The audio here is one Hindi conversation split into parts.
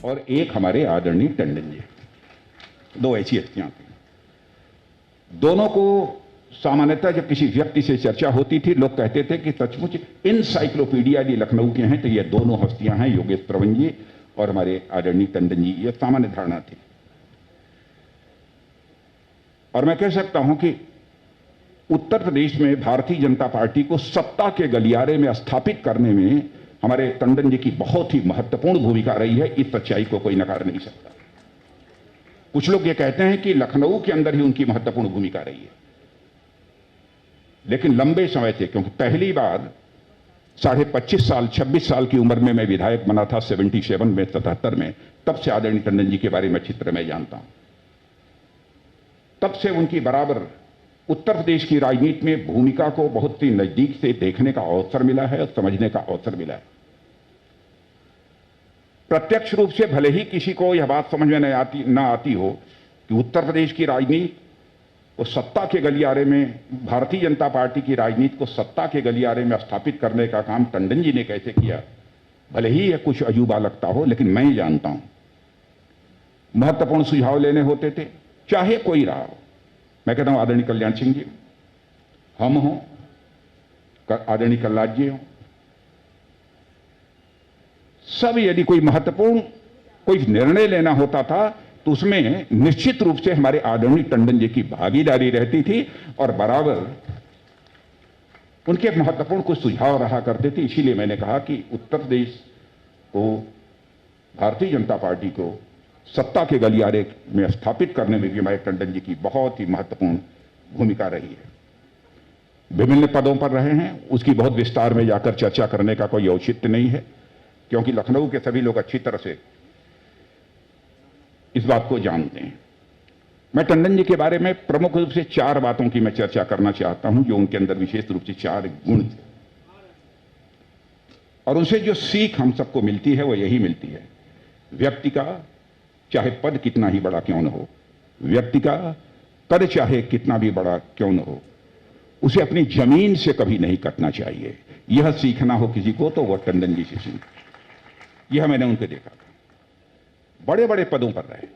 और एक हमारे आदरणीय टंडन जी। दो ऐसी हस्तियां थी। दोनों को सामान्यतः जब किसी व्यक्ति से चर्चा होती थी, लोग कहते थे कि सचमुच इनसाइक्लोपीडिया यदि लखनऊ के हैं तो ये दोनों हस्तियां हैं, योगेश प्रवण जी और हमारे आदरणीय टंडन जी। ये सामान्य धारणा थी। और मैं कह सकता हूं कि उत्तर प्रदेश में भारतीय जनता पार्टी को सत्ता के गलियारे में स्थापित करने में हमारे टंडन जी की बहुत ही महत्वपूर्ण भूमिका रही है। इस सच्चाई को कोई नकार नहीं सकता। कुछ लोग ये कहते हैं कि लखनऊ के अंदर ही उनकी महत्वपूर्ण भूमिका रही है, लेकिन लंबे समय से, क्योंकि पहली बार 25.5 साल 26 साल की उम्र में मैं विधायक बना था 77 में 77 में, तब से आदरणीय टंडन जी के बारे में अच्छी तरह मैं जानता हूं। तब से उनकी बराबर उत्तर प्रदेश की राजनीति में भूमिका को बहुत ही नजदीक से देखने का अवसर मिला है और समझने का अवसर मिला है। प्रत्यक्ष रूप से भले ही किसी को यह बात समझ में न आती हो कि उत्तर प्रदेश की राजनीति को सत्ता के गलियारे में, भारतीय जनता पार्टी की राजनीति को सत्ता के गलियारे में स्थापित करने का काम टंडन जी ने कैसे किया, भले ही यह कुछ अजूबा लगता हो, लेकिन मैं जानता हूं। महत्वपूर्ण सुझाव लेने होते थे, चाहे कोई रहा हो। मैं कहता हूं आदरणीय कल्याण सिंह जी, हम हों, आदरणीय कल्लाद जी हों, सब यदि कोई महत्वपूर्ण कोई निर्णय लेना होता था तो उसमें निश्चित रूप से हमारे आदरणीय टंडन जी की भागीदारी रहती थी और बराबर उनके महत्वपूर्ण कुछ सुझाव रहा करते थे। इसीलिए मैंने कहा कि उत्तर प्रदेश को, भारतीय जनता पार्टी को सत्ता के गलियारे में स्थापित करने में भी हमारे टंडन जी की बहुत ही महत्वपूर्ण भूमिका रही है। विभिन्न पदों पर रहे हैं, उसकी बहुत विस्तार में जाकर चर्चा करने का कोई औचित्य नहीं है, क्योंकि लखनऊ के सभी लोग अच्छी तरह से इस बात को जानते हैं। मैं टंडन जी के बारे में प्रमुख रूप से 4 बातों की मैं चर्चा करना चाहता हूं, जो उनके अंदर विशेष रूप से 4 गुण थे और उनसे जो सीख हम सबको मिलती है वो यही मिलती है। व्यक्ति का चाहे पद कितना ही बड़ा क्यों न हो, व्यक्ति का कद चाहे कितना भी बड़ा क्यों न हो, उसे अपनी जमीन से कभी नहीं कटना चाहिए। यह सीखना हो किसी को तो वह टंडन जी से सीख। यह मैंने उनके देखा था। बड़े बड़े पदों पर रहे,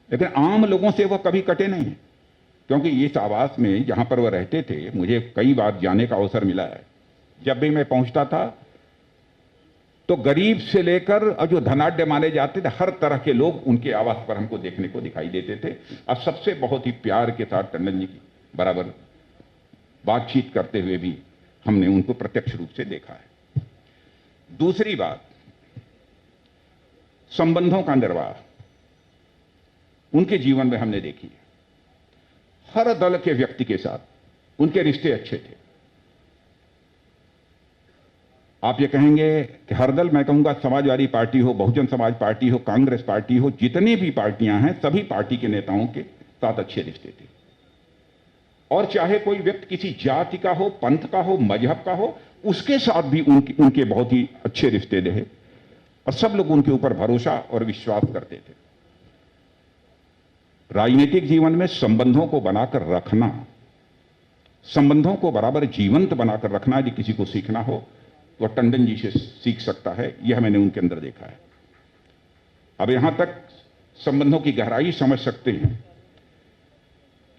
लेकिन आम लोगों से वह कभी कटे नहीं, क्योंकि इस आवास में जहां पर वह रहते थे, मुझे कई बार जाने का अवसर मिला है। जब भी मैं पहुंचता था तो गरीब से लेकर और जो धनाढ्य माने जाते थे, हर तरह के लोग उनके आवास पर हमको देखने को दिखाई देते थे। और सबसे बहुत ही प्यार के साथ टंडन जी की बराबर बातचीत करते हुए भी हमने उनको प्रत्यक्ष रूप से देखा है। दूसरी बात, संबंधों का निर्वाह उनके जीवन में हमने देखी है। हर दल के व्यक्ति के साथ उनके रिश्ते अच्छे थे। आप ये कहेंगे कि हर दल, मैं कहूंगा समाजवादी पार्टी हो, बहुजन समाज पार्टी हो, कांग्रेस पार्टी हो, जितनी भी पार्टियां हैं, सभी पार्टी के नेताओं के साथ अच्छे रिश्ते थे। और चाहे कोई व्यक्ति किसी जाति का हो, पंथ का हो, मजहब का हो, उसके साथ भी उनके बहुत ही अच्छे रिश्ते रहे और सब लोग उनके ऊपर भरोसा और विश्वास करते थे। राजनीतिक जीवन में संबंधों को बनाकर रखना, संबंधों को बराबर जीवंत बनाकर रखना यदि किसी को सीखना हो तो टंडन जी से सीख सकता है। यह मैंने उनके अंदर देखा है। अब यहां तक संबंधों की गहराई समझ सकते हैं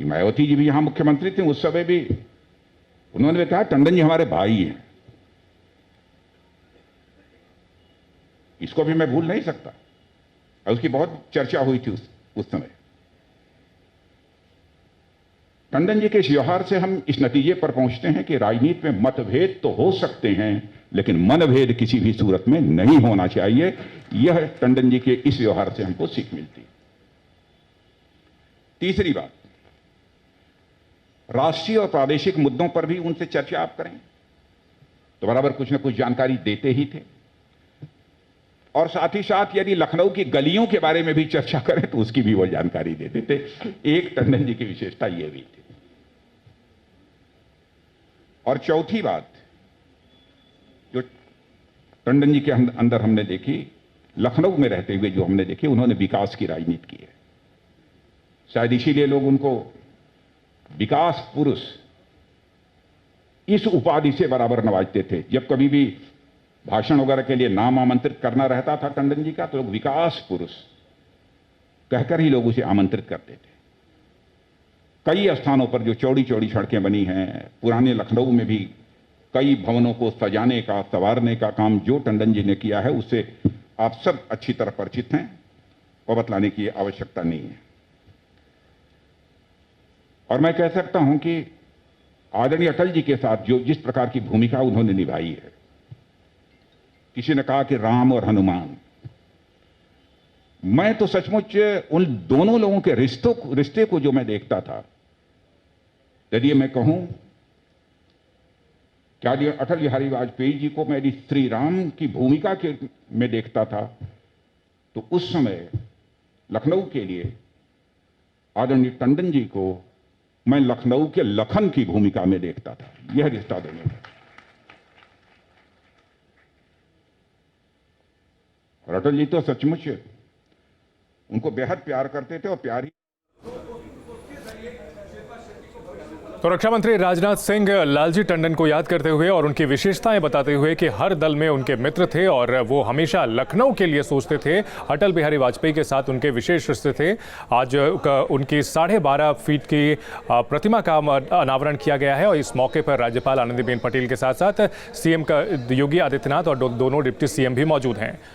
कि मायावती जी भी यहां मुख्यमंत्री थे, उस समय भी उन्होंने भी कहा टंडन जी हमारे भाई हैं। इसको भी मैं भूल नहीं सकता और उसकी बहुत चर्चा हुई थी उस समय। टंडन जी के इस व्यवहार से हम इस नतीजे पर पहुंचते हैं कि राजनीति में मतभेद तो हो सकते हैं, लेकिन मनभेद किसी भी सूरत में नहीं होना चाहिए। यह टंडन जी के इस व्यवहार से हमको सीख मिलती है। तीसरी बात, राष्ट्रीय और प्रादेशिक मुद्दों पर भी उनसे चर्चा आप करें तो बराबर कुछ न कुछ जानकारी देते ही थे। और साथ ही साथ यदि लखनऊ की गलियों के बारे में भी चर्चा करें तो उसकी भी वो जानकारी देते थे। एक टंडन जी की विशेषता यह भी थी। और चौथी बात जो टंडन जी के अंदर हमने देखी, लखनऊ में रहते हुए जो हमने देखी, उन्होंने विकास की राजनीति की है। शायद इसीलिए लोग उनको विकास पुरुष इस उपाधि से बराबर नवाजते थे। जब कभी भी भाषण वगैरह के लिए नाम आमंत्रित करना रहता था टंडन जी का, तो लोग विकास पुरुष कहकर ही लोग उसे आमंत्रित करते थे। कई स्थानों पर जो चौड़ी चौड़ी सड़कें बनी हैं, पुराने लखनऊ में भी कई भवनों को सजाने का, संवारने का काम जो टंडन जी ने किया है, उससे आप सब अच्छी तरह परिचित हैं और बतलाने की आवश्यकता नहीं है। और मैं कह सकता हूं कि आदरणीय अटल जी के साथ जो जिस प्रकार की भूमिका उन्होंने निभाई है, किसी ने कहा कि राम और हनुमान, मैं तो सचमुच उन दोनों लोगों के रिश्ते को जो मैं देखता था, यदि मैं कहूं क्या अटल बिहारी वाजपेयी जी को मैं यदि श्री राम की भूमिका के में देखता था, तो उस समय लखनऊ के लिए आदरणीय टंडन जी को मैं लखनऊ के लखन की भूमिका में देखता था। यह रिश्ता दोनों का। और अटल जी तो सचमुच उनको बेहद प्यार करते थे और प्यार ही। तो रक्षा मंत्री राजनाथ सिंह लालजी टंडन को याद करते हुए और उनकी विशेषताएं बताते हुए कि हर दल में उनके मित्र थे और वो हमेशा लखनऊ के लिए सोचते थे। अटल बिहारी वाजपेयी के साथ उनके विशेष रिश्ते थे। आज उनकी 12.5 फीट की प्रतिमा का अनावरण किया गया है और इस मौके पर राज्यपाल आनंदीबेन पटेल के साथ साथ सीएम का योगी आदित्यनाथ और दोनों डिप्टी सीएम भी मौजूद हैं।